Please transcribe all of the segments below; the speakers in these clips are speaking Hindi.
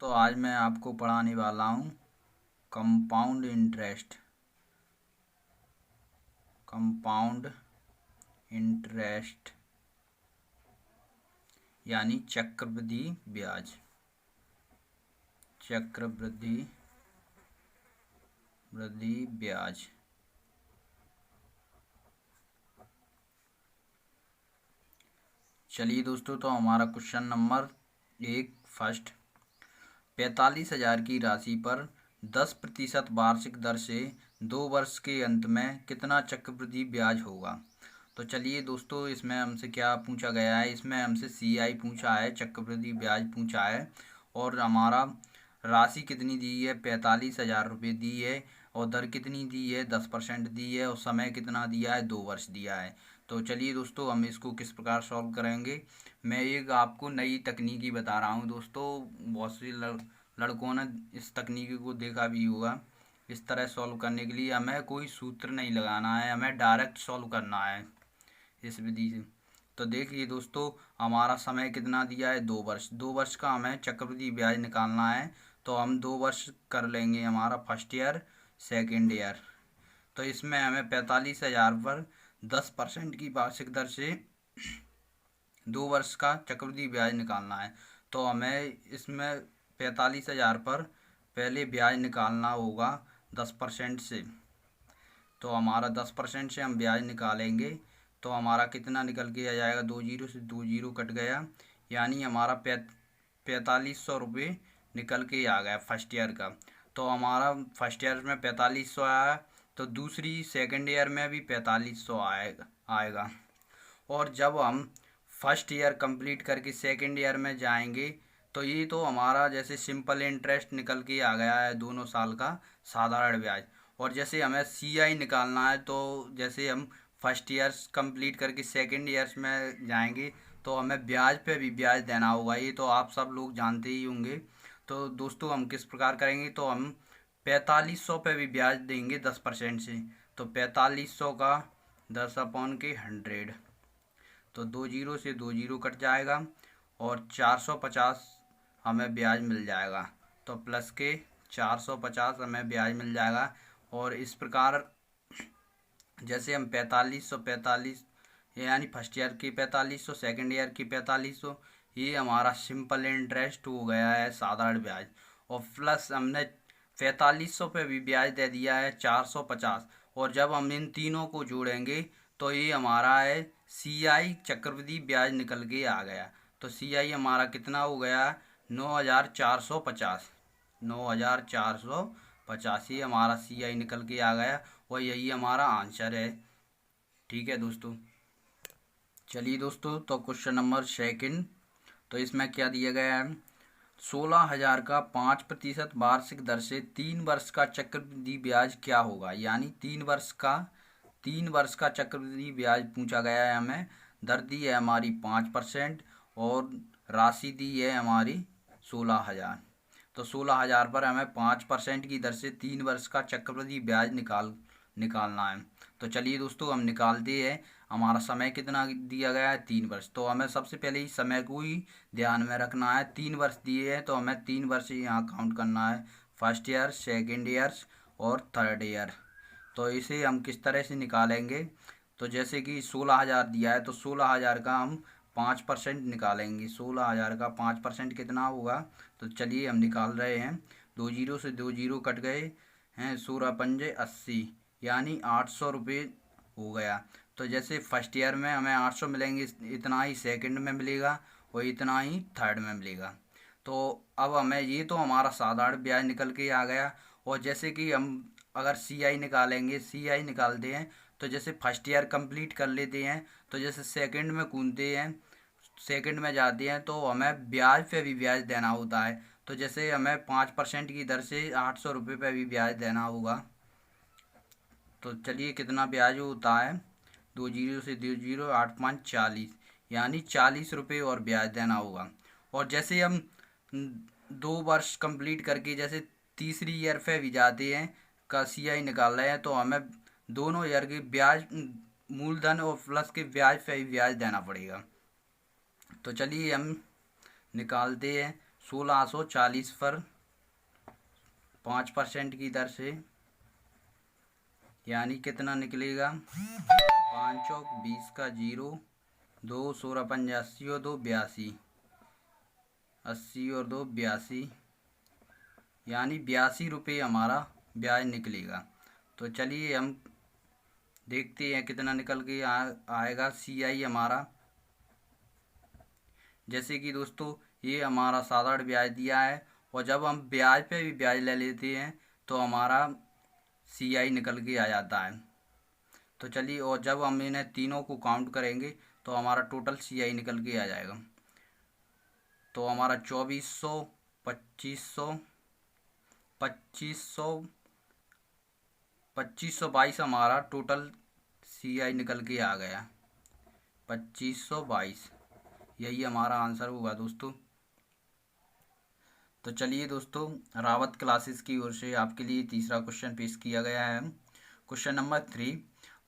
तो आज मैं आपको पढ़ाने वाला हूँ कंपाउंड इंटरेस्ट। कंपाउंड इंटरेस्ट यानी चक्रवृद्धि ब्याज। चक्रवृद्धि ब्याज। चलिए दोस्तों, तो हमारा क्वेश्चन नंबर 1 फर्स्ट, 45,000 की राशि पर 10% वार्षिक दर से 2 वर्ष के अंत में कितना चक्रवृद्धि ब्याज होगा। तो चलिए दोस्तों, इसमें हमसे क्या पूछा गया है, इसमें हमसे CI पूछा है, चक्रवृद्धि ब्याज पूछा है, और हमारा राशि कितनी दी है, 45,000 रुपये दी है, और दर कितनी दी है, 10% दी है, और समय कितना दिया है, 2 वर्ष दिया है। तो चलिए दोस्तों, हम इसको किस प्रकार सॉल्व करेंगे। मैं एक आपको नई तकनीकी बता रहा हूँ दोस्तों, बहुत सी लड़कों ने इस तकनीकी को देखा भी होगा। इस तरह सॉल्व करने के लिए हमें कोई सूत्र नहीं लगाना है, हमें डायरेक्ट सॉल्व करना है इस विधि से। तो देखिए दोस्तों, हमारा समय कितना दिया है, 2 वर्ष। 2 वर्ष का हमें चक्रवृद्धि ब्याज निकालना है, तो हम 2 वर्ष कर लेंगे, हमारा फर्स्ट ईयर सेकेंड ईयर। तो इसमें हमें 45,000 पर 10% की वार्षिक दर से 2 वर्ष का चक्रवृद्धि ब्याज निकालना है। तो हमें इसमें 45,000 पर पहले ब्याज निकालना होगा 10% से। तो हमारा 10% से हम ब्याज निकालेंगे, तो हमारा कितना निकल के आ जाएगा, 2 जीरो से 2 जीरो कट गया, यानी हमारा 4500 रुपये निकल के आ गया फर्स्ट ईयर का। तो हमारा फर्स्ट ईयर में 4500 आया, तो दूसरी सेकंड ईयर में भी 4500 आएगा। और जब हम फर्स्ट ईयर कंप्लीट करके सेकंड ईयर में जाएंगे, तो ये तो हमारा जैसे सिंपल इंटरेस्ट निकल के आ गया है, दोनों साल का साधारण ब्याज। और जैसे हमें CI निकालना है, तो जैसे हम फर्स्ट ईयर्स कंप्लीट करके सेकंड ईयर्स में जाएंगे, तो हमें ब्याज पे भी ब्याज देना होगा, ये तो आप सब लोग जानते ही होंगे। तो दोस्तों, हम किस प्रकार करेंगे, तो हम 4500 पे भी ब्याज देंगे 10% से। तो 4500 का 10/100, तो 2 जीरो से 2 जीरो कट जाएगा, और 450 हमें ब्याज मिल जाएगा। तो प्लस के 450 हमें ब्याज मिल जाएगा। और इस प्रकार जैसे हम 4545 यानी फर्स्ट ईयर की 4500, सेकेंड ईयर की 4500, ये हमारा सिंपल इंटरेस्ट हो गया है, साधारण ब्याज। और प्लस हमने 4500 पे भी ब्याज दे दिया है 450, और जब हम इन तीनों को जोड़ेंगे, तो ये हमारा है CI चक्रवृद्धि ब्याज निकल के आ गया। तो CI हमारा कितना हो गया, 9450। 9450 ही हमारा CI निकल के आ गया, और यही हमारा आंसर है। ठीक है दोस्तों। चलिए दोस्तों, तो क्वेश्चन नंबर सेकंड, तो इसमें क्या दिया गया है, 16,000 का 5% वार्षिक दर से 3 वर्ष का चक्रवृद्धि ब्याज क्या होगा। यानी 3 वर्ष का चक्रवृद्धि ब्याज पूछा गया है हमें। दर दी है हमारी 5%, और राशि दी है हमारी 16,000। तो 16,000 पर हमें 5% की दर से 3 वर्ष का चक्रवृद्धि ब्याज निकालना है। तो चलिए दोस्तों, हम निकालते हैं। हमारा समय कितना दिया गया है, 3 वर्ष। तो हमें सबसे पहले ही समय को ही ध्यान में रखना है। 3 वर्ष दिए हैं, तो हमें 3 वर्ष ही यहाँ काउंट करना है, फर्स्ट ईयर, सेकेंड ईयर्स और थर्ड ईयर। तो इसे हम किस तरह से निकालेंगे, तो जैसे कि 16,000 दिया है, तो 16,000 का हम 5% निकालेंगे। 16,000 का 5% कितना होगा, तो चलिए हम निकाल रहे हैं। 2 जीरो से 2 जीरो कट गए हैं, 16 पंजे 80, यानी 800 रुपये हो गया। तो जैसे फर्स्ट ईयर में हमें 800 मिलेंगे, इतना ही सेकंड में मिलेगा, और इतना ही थर्ड में मिलेगा। तो अब हमें ये तो हमारा साधारण ब्याज निकल के आ गया। और जैसे कि हम अगर CI निकालेंगे, CI निकालते हैं, तो जैसे फर्स्ट ईयर कंप्लीट कर लेते हैं, तो जैसे सेकंड में कूदते हैं, सेकंड में जाते हैं, तो हमें ब्याज पे भी ब्याज देना होता है। तो जैसे हमें 5% की दर से 800 रुपये पे भी ब्याज देना होगा। तो चलिए कितना ब्याज होता है, 2 जीरो से 2 जीरो, 8×5 = 40, यानी 40 रुपये और ब्याज देना होगा। और जैसे हम 2 वर्ष कंप्लीट करके जैसे तीसरी ईयर पे भी जाते हैं, का CI निकाल रहे हैं, तो हमें दोनों ईयर के ब्याज, मूलधन और प्लस के ब्याज पे भी ब्याज देना पड़ेगा। तो चलिए हम निकालते हैं। 1640 पर 5% की दर से, यानी कितना निकलेगा? 5 चौक 20 का 0, 2 16 पंजा 80 और 2 82, 80 और 2 82, यानी 82 रुपये हमारा ब्याज निकलेगा। तो चलिए हम देखते हैं कितना निकल के आएगा CI हमारा। जैसे कि दोस्तों ये हमारा साधारण ब्याज दिया है, और जब हम ब्याज पे भी ब्याज ले लेते हैं तो हमारा CI निकल के आ जाता है। तो चलिए, और जब हम इन्हें तीनों को काउंट करेंगे तो हमारा टोटल CI निकल के आ जाएगा। तो हमारा 2400, 2500, 2522 हमारा टोटल CI निकल के आ गया। 2522 यही हमारा आंसर होगा दोस्तों। तो चलिए दोस्तों, रावत क्लासेस की ओर से आपके लिए तीसरा क्वेश्चन पेश किया गया है। क्वेश्चन नंबर 3,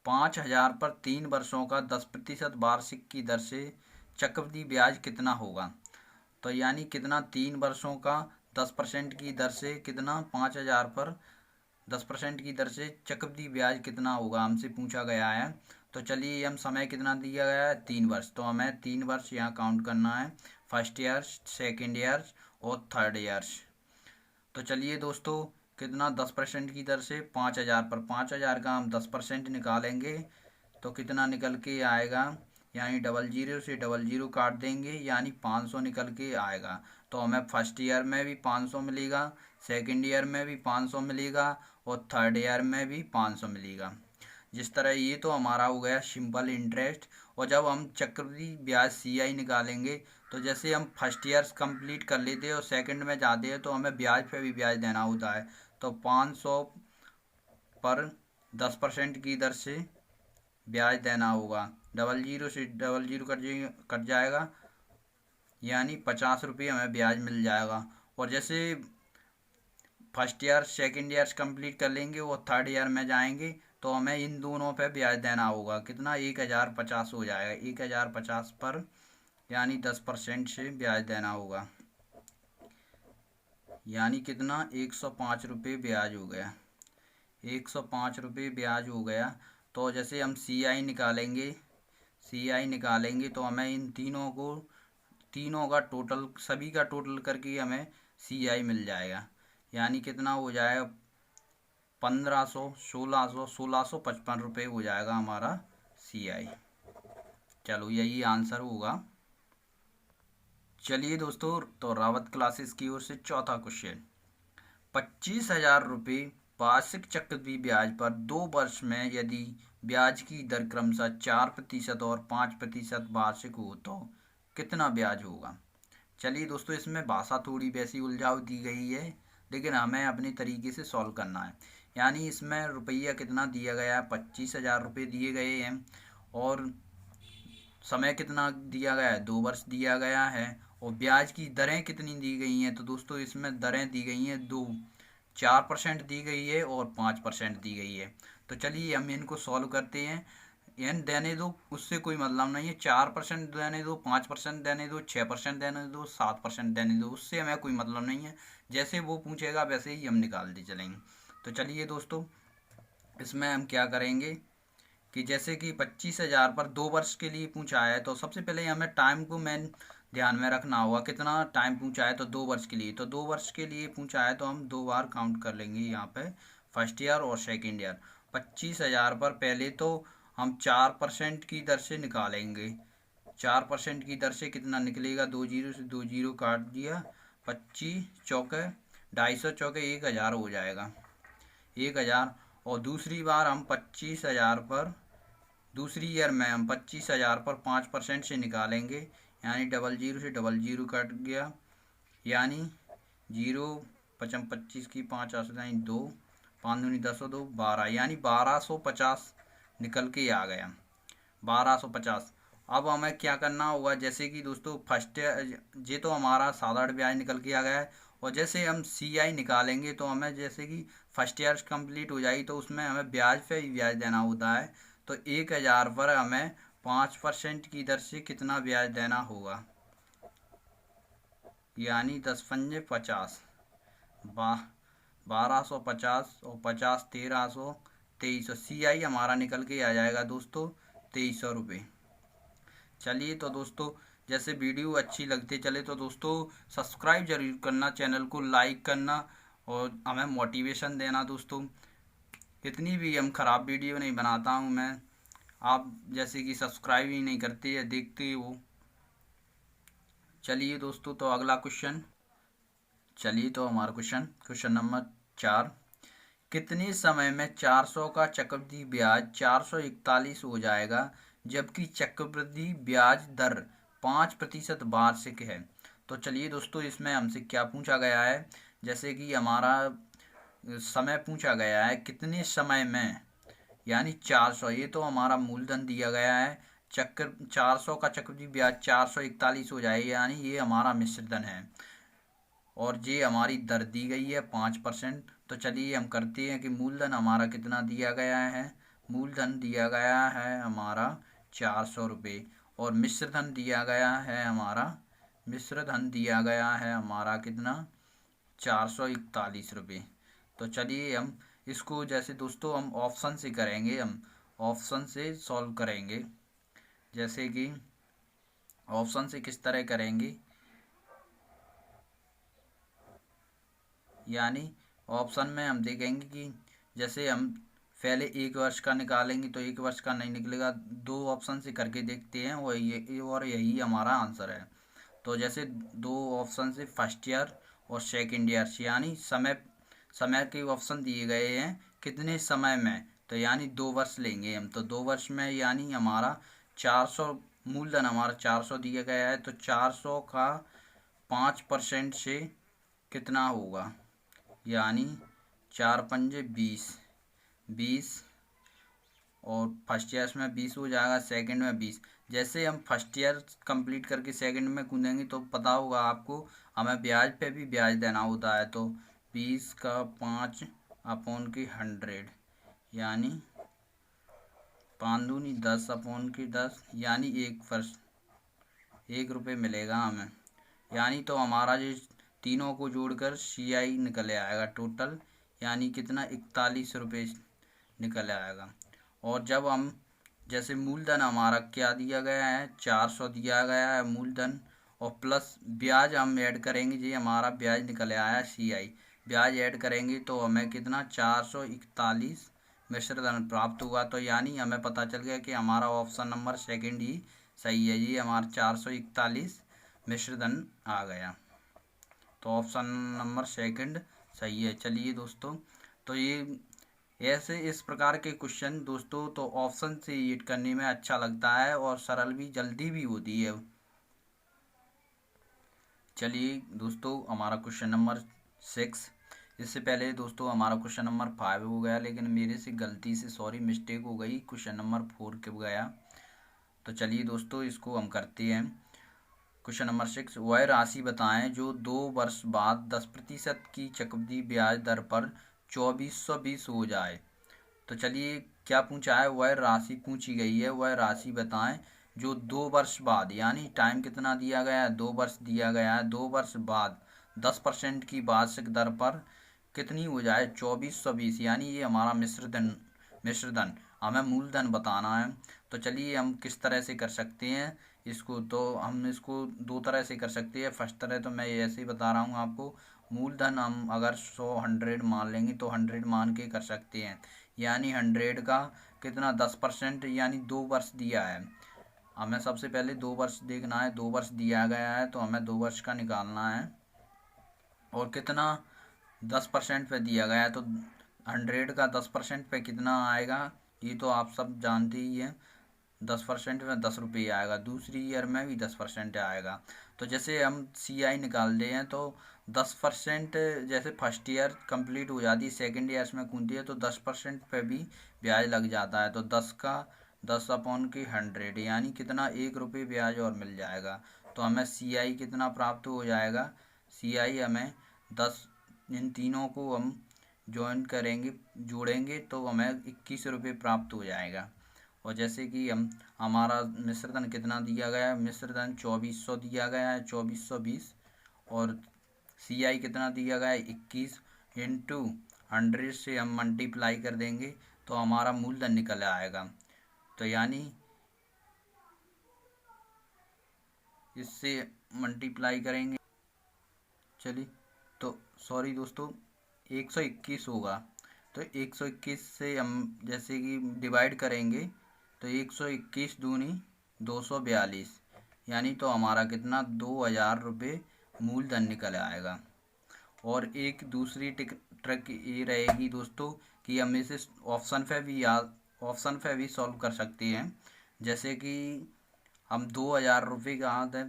5000 पर 3 वर्षों का 10% वार्षिक की दर से चक्रवृद्धि ब्याज कितना होगा? तो यानी कितना 3 वर्षों का 10% की दर से कितना 5000 पर 10% की दर से चक्रवृद्धि ब्याज कितना होगा, हमसे पूछा गया है। तो चलिए, हम समय कितना दिया गया है? 3 वर्ष। तो हमें 3 वर्ष यहाँ काउंट करना है, फर्स्ट ईयर, सेकेंड ईयर और थर्ड ईयर्स। तो चलिए दोस्तों, कितना 10% की दर से 5000 पर 5000 का हम 10% निकालेंगे तो कितना निकल के आएगा? यानी 00 से 00 काट देंगे, यानी 500 निकल के आएगा। तो हमें फर्स्ट ईयर में भी 500 मिलेगा, सेकेंड ईयर में भी 500 मिलेगा और थर्ड ईयर में भी 500 मिलेगा। जिस तरह ये तो हमारा हो गया सिंपल इंटरेस्ट। और जब हम चक्रवृद्धि ब्याज CI निकालेंगे तो जैसे हम फर्स्ट ईयर कंप्लीट कर लेते हैं और सेकंड में जाते हैं तो हमें ब्याज पे भी ब्याज देना होता है। तो 500 पर 10% की दर से ब्याज देना होगा। 00 से 00 कट जाएगा, यानी 50 रुपये हमें ब्याज मिल जाएगा। और जैसे first year second year complete कर लेंगे और थर्ड ईयर में जाएंगे तो हमें इन दोनों पे ब्याज देना होगा। कितना? 1050 हो जाएगा। 1050 पर यानी 10% से ब्याज देना होगा, यानी कितना? 105 रुपये ब्याज हो गया। 105 रुपये ब्याज हो गया। तो जैसे हम CI निकालेंगे तो हमें इन तीनों का टोटल, सभी का टोटल करके हमें CI मिल जाएगा। यानी कितना हो जाएगा? 1500, 1600, 1655 रुपये हो जाएगा हमारा CI। चलो, यही आंसर होगा। चलिए दोस्तों, तो रावत क्लासेस की ओर से चौथा क्वेश्चन, 25,000 रुपये वार्षिक चक्रवृद्धि ब्याज पर 2 वर्ष में यदि ब्याज की दर क्रमशः 4% और 5% वार्षिक हो तो कितना ब्याज होगा? चलिए दोस्तों, इसमें भाषा थोड़ी वैसी उलझाव दी गई है, लेकिन हमें अपने तरीके से सॉल्व करना है। यानी इसमें रुपया कितना दिया गया है? 25,000 रुपये दिए गए हैं, और समय कितना दिया गया है? 2 वर्ष दिया गया है। और ब्याज की दरें कितनी दी गई हैं? तो दोस्तों इसमें दरें दी गई हैं 2, 4% दी गई है और 5% दी गई है। तो चलिए हम इनको सॉल्व करते हैं। एन देने दो, उससे कोई मतलब नहीं है। 4% देने दो, 5% देने दो, 6% देने दो, 7% देने दो, उससे हमें कोई मतलब नहीं है। जैसे वो पूछेगा वैसे ही हम निकालते चलेंगे। तो चलिए दोस्तों, इसमें हम क्या करेंगे कि जैसे कि 25,000 पर 2 वर्ष के लिए पूछा है, तो सबसे पहले हमें टाइम को मेन ध्यान में रखना होगा। कितना टाइम पूछा है? तो 2 वर्ष के लिए। तो 2 वर्ष के लिए पूछा है तो हम 2 बार काउंट कर लेंगे यहाँ पे, फर्स्ट ईयर और सेकेंड ईयर। 25,000 पर पहले तो हम 4% की दर से निकालेंगे। 4% की दर से कितना निकलेगा? 20 से 20 काट दिया, 25 चौके 250 चौके 1000 हो जाएगा, 1000। और दूसरी बार हम 25,000 पर, दूसरी ईयर में हम 25,000 पर 5% से निकालेंगे, यानी 00 से 00 कट गया, यानी 0 5 25 की 5 आसानी 2, 5 दूनी 10 2 12, यानी 1250 निकल के आ गया। 1250। अब हमें क्या करना होगा? जैसे कि दोस्तों फर्स्ट ये तो हमारा साधारण ब्याज निकल के आ गया है, और जैसे हम CI निकालेंगे तो हमें जैसे कि फर्स्ट ईयर कंप्लीट हो जाएगी तो उसमें हमें ब्याज पे ही ब्याज देना होता है। तो 1000 पर हमें 5% की दर से कितना ब्याज देना होगा? यानी 10 पंजे 50, 1250 और 50 1300 2300। CI हमारा निकल के आ जाएगा दोस्तों 2300 रुपये। चलिए तो दोस्तों, जैसे वीडियो अच्छी लगती चले तो दोस्तों सब्सक्राइब जरूर करना, चैनल को लाइक करना और हमें मोटिवेशन देना दोस्तों। इतनी भी हम ख़राब वीडियो नहीं बनाता हूँ मैं, आप जैसे कि सब्सक्राइब ही नहीं करते या देखते हो। चलिए दोस्तों, तो अगला क्वेश्चन। चलिए तो हमारा क्वेश्चन नंबर 4। कितने समय में 400 का चक्रवृद्धि ब्याज 441 हो जाएगा जबकि चक्रवृद्धि ब्याज दर 5% वार्षिक है? तो चलिए दोस्तों, इसमें हमसे क्या पूछा गया है, जैसे कि हमारा समय पूछा गया है कितने समय में, यानी 400, ये तो हमारा मूलधन दिया गया है। 400 का चक्रवृद्धि ब्याज 441 हो जाए, यानी ये हमारा मिश्रधन है और ये हमारी दर दी गई है 5%। तो चलिए हम करते हैं कि मूलधन हमारा कितना दिया गया है। मूलधन दिया गया है हमारा 400 रुपये और मिश्रधन दिया गया है हमारा कितना, 441 रुपये। तो चलिए हम इसको, जैसे दोस्तों हम ऑप्शन से करेंगे, हम ऑप्शन से सॉल्व करेंगे। जैसे कि ऑप्शन से किस तरह करेंगे, यानी ऑप्शन में हम देखेंगे कि जैसे हम पहले 1 वर्ष का निकालेंगे तो 1 वर्ष का नहीं निकलेगा, 2 ऑप्शन से करके देखते हैं और यही हमारा आंसर है। तो जैसे 2 ऑप्शन से फर्स्ट ईयर और सेकंड ईयर, यानी समय के ऑप्शन दिए गए हैं कितने समय में, तो यानी 2 वर्ष लेंगे हम। तो 2 वर्ष में यानी हमारा 400, मूलधन हमारा 400 दिया गया है, तो 400 का 5% से कितना होगा, यानी 4 पंजे 20 और फर्स्ट ईयर में 20 हो जाएगा, सेकंड में 20। जैसे हम फर्स्ट ईयर कंप्लीट करके सेकंड में कूदेंगे तो पता होगा आपको, हमें ब्याज पे भी ब्याज देना होता है। तो 20 का 5/100, यानी 5 दूनी 10/10, यानी 1 रुपये मिलेगा हमें। यानी तो हमारा जो तीनों को जोड़कर CI निकल आएगा टोटल, यानी कितना, 41 रुपये निकल आएगा। और जब हम, जैसे मूलधन हमारा क्या दिया गया है, 400 दिया गया है मूलधन, और प्लस ब्याज हम ऐड करेंगे, जी हमारा ब्याज निकल आया CI, ब्याज ऐड करेंगे तो हमें कितना, 441 मिश्रधन प्राप्त हुआ। तो यानी हमें पता चल गया कि हमारा ऑप्शन नंबर सेकंड ही सही है, ये हमारा 441 मिश्रधन आ गया। तो ऑप्शन नंबर सेकंड सही है। चलिए दोस्तों, तो ये ऐसे इस प्रकार के क्वेश्चन दोस्तों तो ऑप्शन से रीड करने में अच्छा लगता है और सरल भी, जल्दी भी होती है। चलिए दोस्तों, हमारा क्वेश्चन नंबर 6। इससे पहले दोस्तों हमारा क्वेश्चन नंबर 5 हो गया, लेकिन मेरे से गलती से, सॉरी, मिस्टेक हो गई, क्वेश्चन नंबर 4 के गया। तो चलिए दोस्तों, इसको हम करते हैं। क्वेश्चन नंबर 6, वह राशि बताएं जो 2 वर्ष बाद 10% की चक्रवृद्धि ब्याज दर पर 2420 हो जाए। तो चलिए क्या पूछा है, वह राशि पूछी गई है, वह राशि बताएं जो 2 वर्ष बाद, यानी टाइम कितना दिया गया है, 2 वर्ष दिया गया है, 2 वर्ष बाद 10% की वार्षिक दर पर कितनी हो जाए, 2420, यानी ये हमारा मिश्रधन हमें मूलधन बताना है। तो चलिए हम किस तरह से कर सकते हैं इसको, तो हम इसको 2 तरह से कर सकते हैं। फर्स्ट तरह तो मैं ऐसे ही बता रहा हूँ आपको, मूलधन हम अगर 100 मान लेंगे तो 100 मान के कर सकते हैं, यानी 100 का कितना, 10%, यानी 2 वर्ष दिया है हमें। सबसे पहले 2 वर्ष देखना है, 2 वर्ष दिया गया है तो हमें 2 वर्ष का निकालना है, और कितना, 10% पे दिया गया है, तो 100 का 10% पे कितना आएगा, ये तो आप सब जानते ही हैं। 10% में 10 रुपये आएगा, दूसरी ईयर में भी 10% आएगा। तो जैसे हम CI निकालते हैं तो 10%, जैसे फर्स्ट ईयर कंप्लीट हो जाती है, सेकंड ईयर में कूदती है तो 10% पे भी ब्याज लग जाता है। तो 10/100, यानी कितना, 1 रुपये ब्याज और मिल जाएगा। तो हमें CI कितना प्राप्त हो जाएगा, CI हमें 10, इन तीनों को हम ज्वाइन करेंगे, जोड़ेंगे तो हमें 21 रुपये प्राप्त हो जाएगा। और जैसे कि हमारा मिश्रधन कितना दिया गया है, मिश्रधन 2400 दिया गया है, 2420, और CI कितना दिया गया है 21 इंटू 100 से हम मल्टीप्लाई कर देंगे तो हमारा मूलधन निकल आएगा। तो यानी इससे मल्टीप्लाई करेंगे, चलिए तो सॉरी दोस्तों 121 होगा। तो 121 से हम जैसे कि डिवाइड करेंगे तो 121 दूनी 242, यानी तो हमारा कितना 2000 रुपये मूलधन निकल आएगा। और एक दूसरी ट्रिक ये रहेगी दोस्तों कि हम इसे ऑप्शन पे भी सॉल्व कर सकते हैं। जैसे कि हम 2000 रुपये कहाँ थे,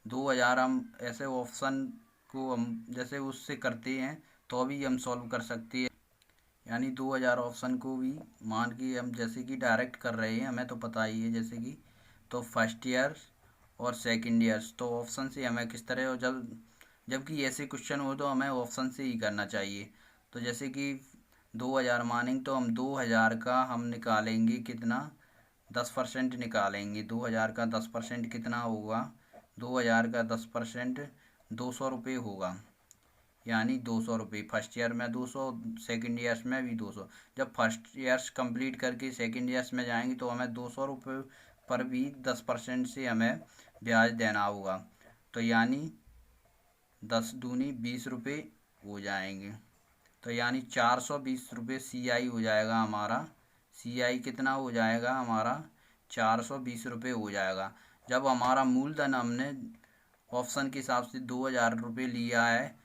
2000 हम ऐसे ऑप्शन को हम जैसे उससे करते हैं तो भी हम सॉल्व कर सकते हैं। यानी 2000 ऑप्शन को भी मान के हम जैसे कि डायरेक्ट कर रहे हैं, हमें तो पता ही है जैसे कि तो फर्स्ट ईयर और सेकंड ईयर्स तो ऑप्शन से हमें किस तरह, और जबकि ऐसे क्वेश्चन हो तो हमें ऑप्शन से ही करना चाहिए। तो जैसे कि 2000 मानेंगे तो हम 2000 का हम निकालेंगे कितना 10% निकालेंगे। 2000 का 10% कितना होगा, 2000 का 10% 200 रुपये होगा, यानी 200 रुपये। फर्स्ट ईयर में 200, सेकेंड ईयर्स में भी 200। जब फर्स्ट ईयर्स कंप्लीट करके सेकेंड ईयर्स में जाएंगे तो हमें 200 रुपये पर भी 10% से हमें ब्याज देना होगा। तो यानी 10 दूनी 20 रुपये हो जाएंगे। तो यानी 420 रुपये CI हो जाएगा हमारा। CI कितना हो जाएगा हमारा 420 रुपये हो जाएगा। जब हमारा मूलधन हमने ऑप्शन के हिसाब से 2000 रुपये लिया है,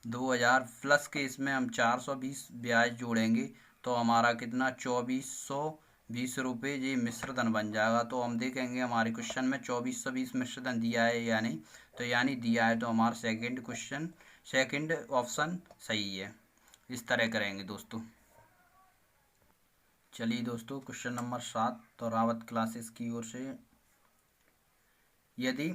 2000 प्लस के इसमें हम 420 ब्याज जोड़ेंगे तो हमारा कितना 2420 रुपये ये मिश्र धन बन जाएगा। तो हम देखेंगे हमारे क्वेश्चन में 2420 मिश्र धन दिया है या नहीं, तो यानी दिया है, तो हमारा सेकंड ऑप्शन सही है। इस तरह करेंगे दोस्तों। चलिए दोस्तों क्वेश्चन नंबर 7 तो रावत क्लासेस की ओर से, यदि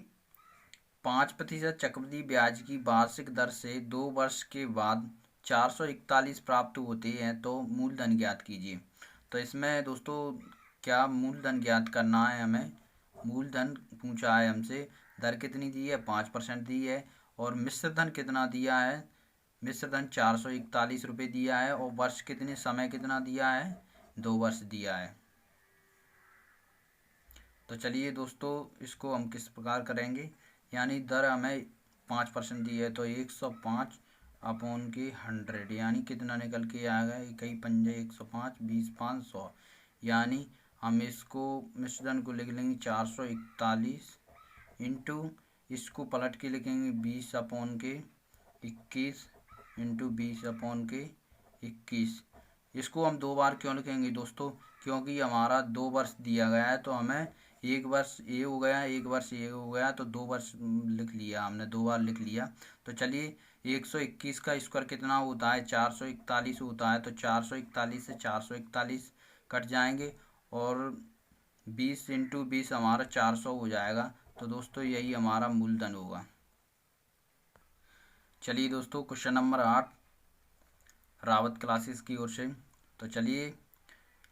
5% चक्रवृद्धि ब्याज की वार्षिक दर से 2 वर्ष के बाद 441 प्राप्त होते हैं तो मूलधन ज्ञात कीजिए। तो इसमें दोस्तों क्या मूलधन ज्ञात करना है हमें, मूलधन पूछा है हमसे, दर कितनी दी है 5% दी है, और मिश्र धन कितना दिया है, मिश्र धन 441 रुपये दिया है, और वर्ष कितने समय कितना दिया है 2 वर्ष दिया है। तो चलिए दोस्तों इसको हम किस प्रकार करेंगे, यानी दर हमें 5% दी है तो 105 अपॉन के 100, यानी कितना निकल के आएगा, इकई पंजे 105 20 500, यानी हम इसको मिश्रण को लिख लेंगे 441 इंटू इसको पलट के लिखेंगे 20 अपॉन के 21 इंटू 20 अपॉन के 21। इसको हम 2 बार क्यों लिखेंगे दोस्तों, क्योंकि हमारा 2 वर्ष दिया गया है तो हमें एक वर्ष ये हो गया, एक वर्ष ये हो गया, तो 2 वर्ष लिख लिया हमने, 2 बार लिख लिया। तो चलिए 121 का स्क्वायर कितना होता है 441 होता है, तो 441 से 441 कट जाएंगे और 20 इंटू 20 हमारा 400 हो जाएगा। तो दोस्तों यही हमारा मूलधन होगा। चलिए दोस्तों क्वेश्चन नंबर 8 रावत क्लासेस की ओर से, तो चलिए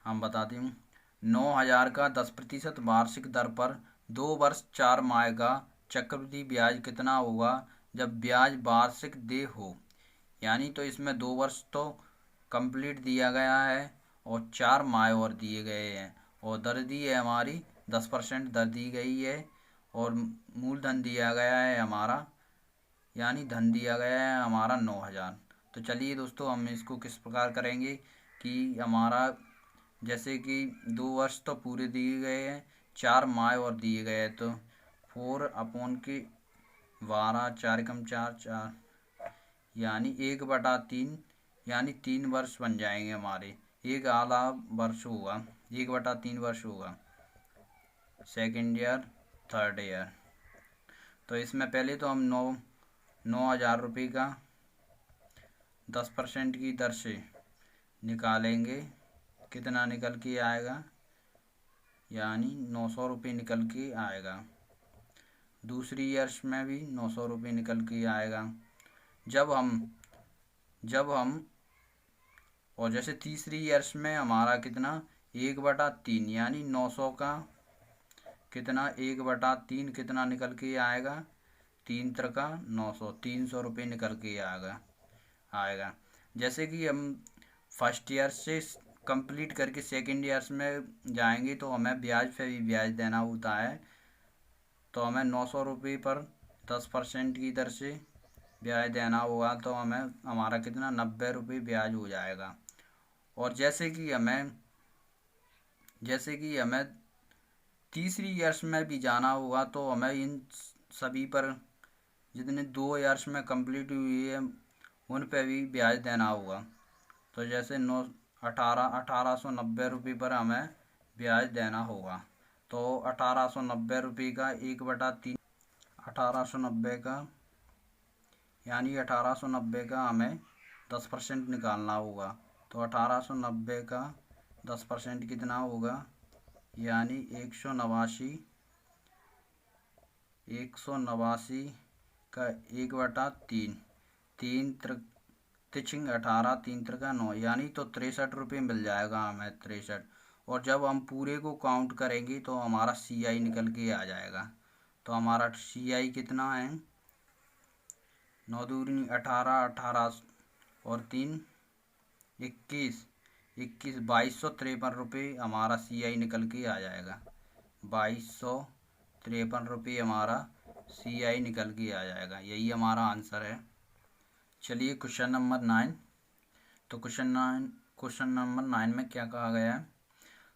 हम बताते हैं 9000 का 10% वार्षिक दर पर 2 वर्ष 4 माह का चक्रवृद्धि ब्याज कितना होगा जब ब्याज वार्षिक देय हो। यानी तो इसमें 2 वर्ष तो कंप्लीट दिया गया है और 4 माह और दिए गए हैं, और दर दी है हमारी 10% दर दी गई है, और मूलधन दिया गया है हमारा, यानी धन दिया गया है हमारा 9000। तो चलिए दोस्तों हम इसको किस प्रकार करेंगे कि हमारा जैसे कि 2 वर्ष तो पूरे दिए गए हैं, 4 माह और दिए गए हैं, तो 4 अपॉन के 12 4 कम 4 4, यानी 1/3, यानी 3 वर्ष बन जाएंगे हमारे, एक आधा वर्ष होगा, 1/3 वर्ष होगा सेकेंड ईयर थर्ड ईयर। तो इसमें पहले तो हम 9000 रुपये का 10% की दर से निकालेंगे, कितना निकल के आएगा, यानी 900 रुपये निकल के आएगा। दूसरी ईयर्स में भी 900 रुपये निकल के आएगा। जब हम और जैसे तीसरी ईयर्स में हमारा कितना 1/3, यानी 900 का कितना 1/3 कितना निकल के आएगा 3 त्रिका 900, 300 रुपये निकल के आएगा। जैसे कि हम फर्स्ट ईयर से कंप्लीट करके सेकंड ईयर्स में जाएंगे तो हमें ब्याज पे भी ब्याज देना होता है। तो हमें 900 रुपये पर 10% की दर से ब्याज देना होगा, तो हमें हमारा कितना 90 रुपये ब्याज हो जाएगा। और जैसे कि हमें तीसरी ईयर्स में भी जाना होगा तो हमें इन सभी पर जितने 2 ईयर्स में कंप्लीट हुई है उन पे भी ब्याज देना होगा। तो जैसे 1890 रुपये पर हमें ब्याज देना होगा। तो 1890 रुपये का 1/3, 1890 का यानी 1890 का हमें 10% निकालना होगा। तो 1890 का 10% कितना होगा, यानी 189 का 1/3, 3 तिचिंग 18, 3 त्रिका 9, यानी तो 63 रुपये मिल जाएगा हमें, 63। और जब हम पूरे को काउंट करेंगे तो हमारा CI निकल के आ जाएगा। तो हमारा CI कितना है, 9 दूनी 18, 18 और 3 21, 2253 रुपये हमारा CI निकल के आ जाएगा। 2253 रुपये हमारा CI निकल के आ जाएगा। यही हमारा आंसर है। चलिए क्वेश्चन नंबर 9। तो क्वेश्चन नंबर 9 में क्या कहा गया है,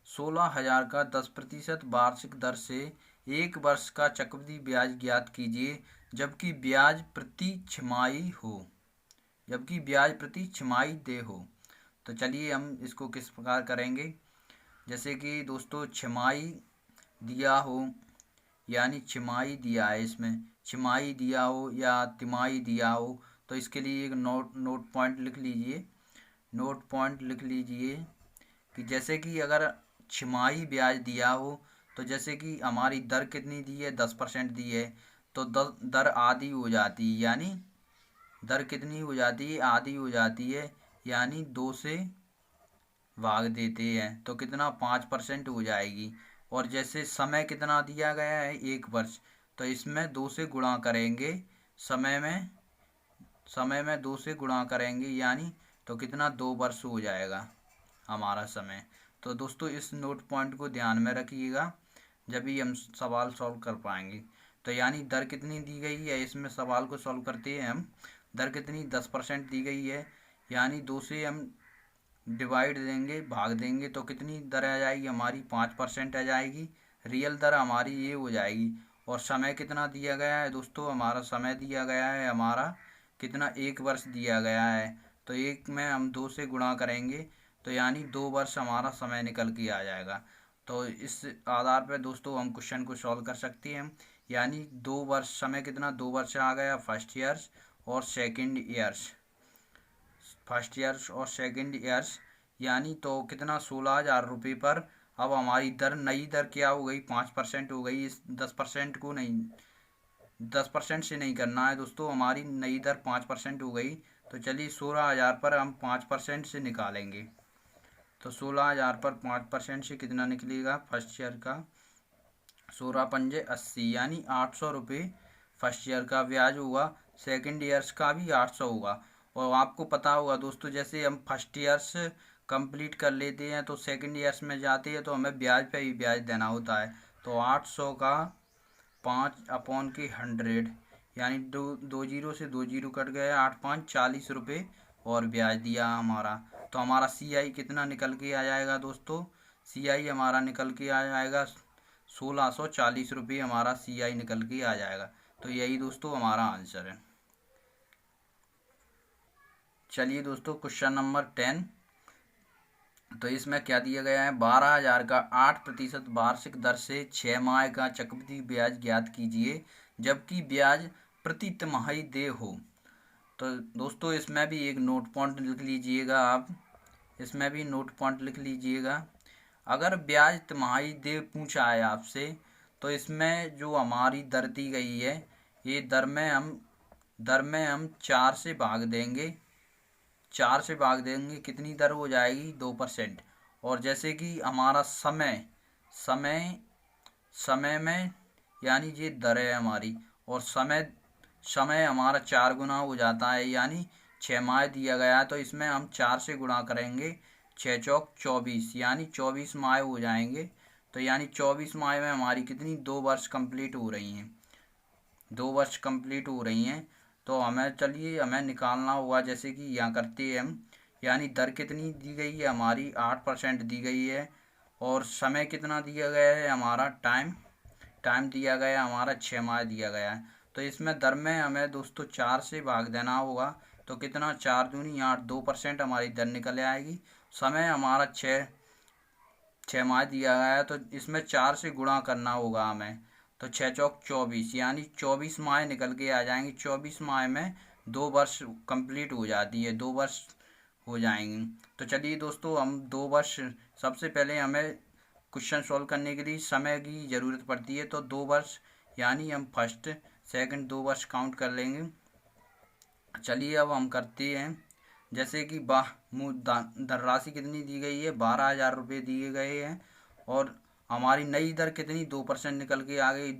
16,000 का 10% वार्षिक दर से 1 वर्ष का चक्रवृद्धि ब्याज ज्ञात कीजिए जबकि ब्याज प्रति छमाही दे हो। तो चलिए हम इसको किस प्रकार करेंगे। जैसे कि दोस्तों छमाही दिया हो, यानी छमाही दिया है, इसमें छमाही दिया हो या तिमाही दिया हो, तो इसके लिए एक नोट पॉइंट लिख लीजिए कि जैसे कि अगर छमाही ब्याज दिया हो तो जैसे कि हमारी दर कितनी दी है, 10% दी है, तो दर आधी हो जाती है, यानी दर कितनी हो जाती है, आधी हो जाती है, यानी 2 से भाग देते हैं तो कितना 5% हो जाएगी। और जैसे समय कितना दिया गया है, 1 वर्ष, तो इसमें 2 से गुणा करेंगे, समय में 2 से गुणा करेंगे, यानी तो कितना 2 वर्ष हो जाएगा हमारा समय। तो दोस्तों इस नोट पॉइंट को ध्यान में रखिएगा जब भी हम सवाल सॉल्व कर पाएंगे। तो यानी दर कितनी दी गई है, इसमें सवाल को सॉल्व करते हैं हम, दर कितनी 10% दी गई है, यानी 2 से हम डिवाइड देंगे, भाग देंगे, तो कितनी दर आ जाएगी हमारी, 5% आ जाएगी। रियल दर हमारी ये हो जाएगी। और समय कितना दिया गया है दोस्तों, हमारा समय दिया गया है हमारा कितना, 1 वर्ष दिया गया है, तो 1 में हम 2 से गुणा करेंगे, तो यानी 2 वर्ष हमारा समय निकल के आ जाएगा। तो इस आधार पर दोस्तों हम क्वेश्चन को सॉल्व कर सकते हैं। यानी 2 वर्ष, समय कितना 2 वर्ष आ गया फर्स्ट ईयर्स और सेकंड ईयर्स, यानी तो कितना 16,000 रुपये पर अब हमारी नई दर क्या हो गई, 5% हो गई। इस 10% को नहीं, 10% से नहीं करना है दोस्तों, हमारी नई दर 5% हो गई। तो चलिए 16,000 पर हम 5% से निकालेंगे। तो 16,000 पर 5% से कितना निकलेगा, फर्स्ट ईयर का 16 पंजे 80, यानी 800 रुपये फर्स्ट ईयर का ब्याज होगा। सेकंड ईयर्स का भी 800 होगा। और आपको पता होगा दोस्तों, जैसे हम फर्स्ट ईयर्स कंप्लीट कर लेते हैं तो सेकंड ईयर्स में जाते हैं तो हमें ब्याज पे ही ब्याज देना होता है। तो 800 का 5/100, यानी दो जीरो से 2 जीरो कट गए, 8 5 40 रुपये और ब्याज दिया हमारा। तो हमारा CI कितना निकल के आ जाएगा दोस्तों, CI हमारा निकल के आ जाएगा 1640 रुपये हमारा CI निकल के आ जाएगा। तो यही दोस्तों हमारा आंसर है। चलिए दोस्तों क्वेश्चन नंबर 10। तो इसमें क्या दिया गया है, 12,000 का 8% वार्षिक दर से 6 माह का चक्रवृद्धि ब्याज ज्ञात कीजिए जबकि ब्याज प्रति तिमाही दे हो। तो दोस्तों इसमें भी एक नोट पॉइंट लिख लीजिएगा आप, इसमें भी नोट पॉइंट लिख लीजिएगा। अगर ब्याज तिमाही दे पूछा है आपसे तो इसमें जो हमारी दर दी गई है, ये दर में हम 4 से भाग देंगे, कितनी दर हो जाएगी, 2%। और जैसे कि हमारा समय में, यानी ये दर है हमारी, और समय समय हमारा 4 गुना हो जाता है, यानी 6 माह दिया गया है तो इसमें हम 4 से गुणा करेंगे, 6 चौक 24, यानी 24 माह हो जाएंगे। तो यानी 24 माह में हमारी कितनी 2 वर्ष कंप्लीट हो रही हैं, 2 वर्ष कंप्लीट हो रही हैं। तो हमें चलिए हमें निकालना होगा, जैसे कि यहाँ करते हैं हम, यानी दर कितनी दी गई है हमारी 8% दी गई है, और समय कितना दिया गया है हमारा, टाइम दिया गया है हमारा 6 माह दिया गया है। तो इसमें दर में हमें दोस्तों 4 से भाग देना होगा, तो कितना 4 दूनी 8, 2% हमारी दर निकल आएगी। समय हमारा 6 माह दिया गया है तो इसमें 4 से गुणा करना होगा हमें, तो 6 चौक 24, यानी 24 माह निकल के आ जाएंगी। 24 माह में 2 वर्ष कंप्लीट हो जाती है, 2 वर्ष हो जाएंगी। तो चलिए दोस्तों हम 2 वर्ष, सबसे पहले हमें क्वेश्चन सॉल्व करने के लिए समय की ज़रूरत पड़ती है, तो 2 वर्ष यानी हम फर्स्ट सेकंड 2 वर्ष काउंट कर लेंगे। चलिए अब हम करते हैं, जैसे कि धनराशि कितनी दी गई है, 12,000 रुपये दिए गए हैं, और हमारी नई दर कितनी 2% निकल के आ गई।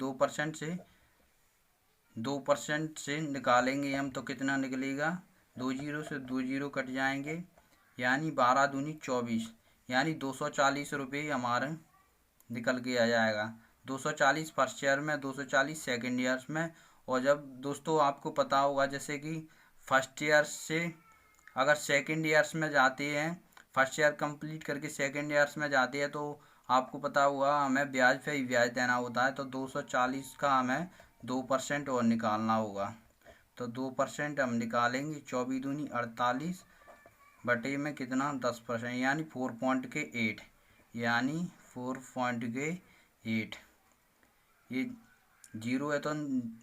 2% से निकालेंगे हम तो कितना निकलेगा, 2 जीरो से 2 जीरो कट जाएंगे, यानी 12 दूनी 24, यानी 240 रुपये हमारे निकल के आ जाएगा। 240 फर्स्ट ईयर में, 240 सेकेंड ईयर्स में। और जब दोस्तों आपको पता होगा, जैसे कि फर्स्ट ईयर से अगर सेकेंड ईयर्स में जाते हैं, फर्स्ट ईयर कंप्लीट करके सेकेंड ईयर्स में जाते हैं, तो आपको पता होगा हमें ब्याज पे ही ब्याज देना होता है। तो 240 का हमें 2% और निकालना होगा, तो 2% हम निकालेंगे। 24 दूनी 48 बटे में कितना 10%, यानी 4.8, यानी 4.8। ये जीरो है तो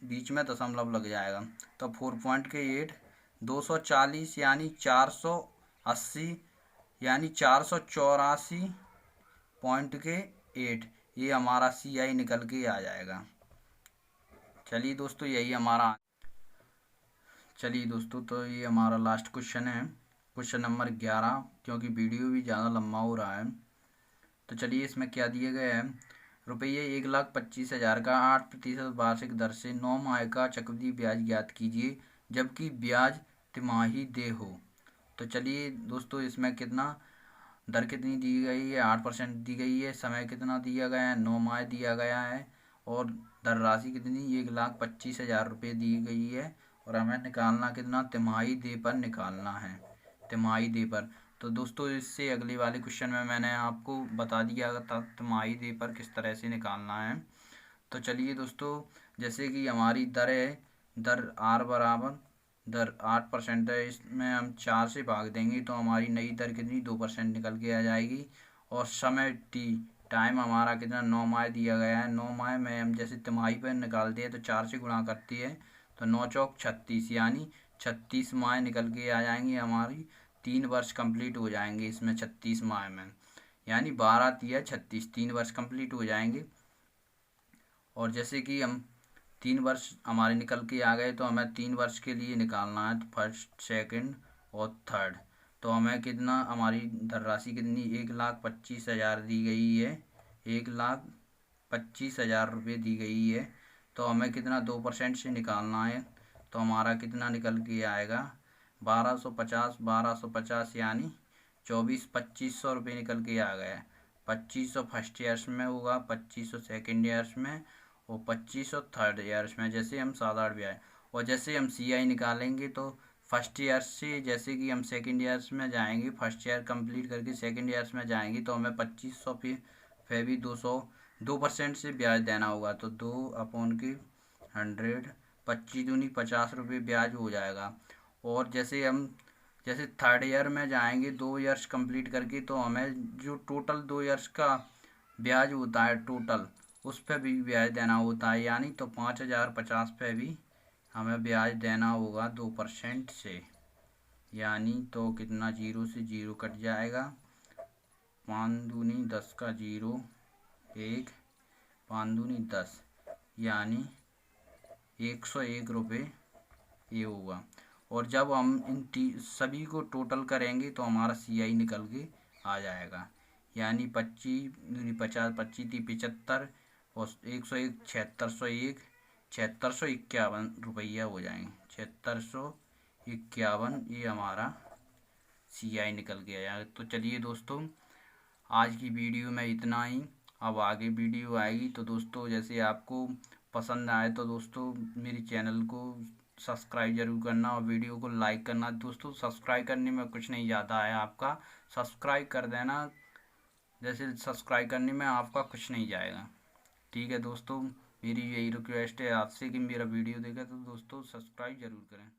बीच में दशमलव लग जाएगा, तो 4.8, 240 यानी 480, यानी 484.8, ये हमारा CI निकल के आ जाएगा। चलिए दोस्तों यही हमारा, चलिए दोस्तों तो ये हमारा लास्ट क्वेश्चन है, क्वेश्चन नंबर 11, क्योंकि वीडियो भी ज़्यादा लंबा हो रहा है। तो चलिए इसमें क्या दिया गया है, रुपये 1,25,000 का 8% वार्षिक दर से 9 माह का चक्रवृद्धि ब्याज ज्ञात कीजिए, जबकि ब्याज तिमाही दे हो। तो चलिए दोस्तों इसमें कितना दर कितनी दी गई है, 8% दी गई है, समय कितना दिया गया है, 9 माह दिया गया है, और दर राशि कितनी 1,25,000 रुपये दी गई है, और हमें निकालना कितना तिमाही दे पर निकालना है, तिमाही दे पर। तो दोस्तों इससे अगले वाले क्वेश्चन में मैंने आपको बता दिया था तिमाही दे पर किस तरह से निकालना है। तो चलिए दोस्तों जैसे कि हमारी दर है, दर आर बराबर दर 8% है, इसमें हम 4 से भाग देंगे तो हमारी नई दर कितनी 2% निकल के आ जाएगी। और समय टाइम हमारा कितना 9 माह दिया गया है, 9 माह में हम जैसे तिमाही पर निकालते हैं तो 4 से गुणा करती है, तो 9 चौक 36, यानी 36 माह निकल के आ जाएंगी हमारी। 3 वर्ष कंप्लीट हो जाएंगे इसमें 36 माह में, यानी 12 तिया 36, 3 वर्ष कंप्लीट हो जाएंगे। और जैसे कि हम 3 वर्ष हमारे निकल के आ गए, तो हमें 3 वर्ष के लिए निकालना है, तो फर्स्ट सेकंड और थर्ड। तो हमें कितना हमारी धनराशि कितनी 1,25,000 दी गई है, 1,25,000 रुपये दी गई है। तो हमें कितना 2% से निकालना है, तो हमारा कितना निकल के आएगा 1250, यानी 2500 रुपये निकल के आ गया। 2500 फर्स्ट ईयर्स में होगा, 2500 सेकेंड ईयर्स में, और 2500 थर्ड ईयर्स में, जैसे हम साधारण ब्याज। और जैसे हम CI निकालेंगे तो फर्स्ट ईयर से जैसे कि हम सेकेंड ईयर्स में जाएंगे, फर्स्ट ईयर कंप्लीट करके सेकेंड ईयर्स में जाएंगे, तो हमें 2500 फिर भी 2% से ब्याज देना होगा, तो 2/100, 25 दूनी 50 रुपये ब्याज हो जाएगा। और जैसे थर्ड ईयर में जाएंगे 2 ईयर्स कंप्लीट करके, तो हमें जो टोटल 2 ईयर्स का ब्याज होता है टोटल, उस पर भी ब्याज देना होता है, यानी तो 5,050 पे भी हमें ब्याज देना होगा 2% से, यानी तो कितना 0 से 0 कट जाएगा, 5 दूनी 10 का 0, 1, 5 दूनी 10, यानी 101 रुपये ये होगा। और जब हम इन सभी को टोटल करेंगे तो हमारा CI निकल के आ जाएगा, यानी 25 दूनी 50, 25 × 3 = 75, और 101 = 7601, ₹7651 हो जाएंगे। 7651 ये हमारा CI निकल गया है। तो चलिए दोस्तों, आज की वीडियो में इतना ही। अब आगे वीडियो आएगी तो दोस्तों जैसे आपको पसंद आए तो दोस्तों मेरे चैनल को सब्सक्राइब जरूर करना और वीडियो को लाइक करना। दोस्तों सब्सक्राइब करने में कुछ नहीं ज़्यादा है, आपका सब्सक्राइब कर देना। जैसे सब्सक्राइब करने में आपका कुछ नहीं जाएगा। ठीक है दोस्तों, मेरी यही रिक्वेस्ट है आपसे कि मेरा वीडियो देखें तो दोस्तों सब्सक्राइब जरूर करें।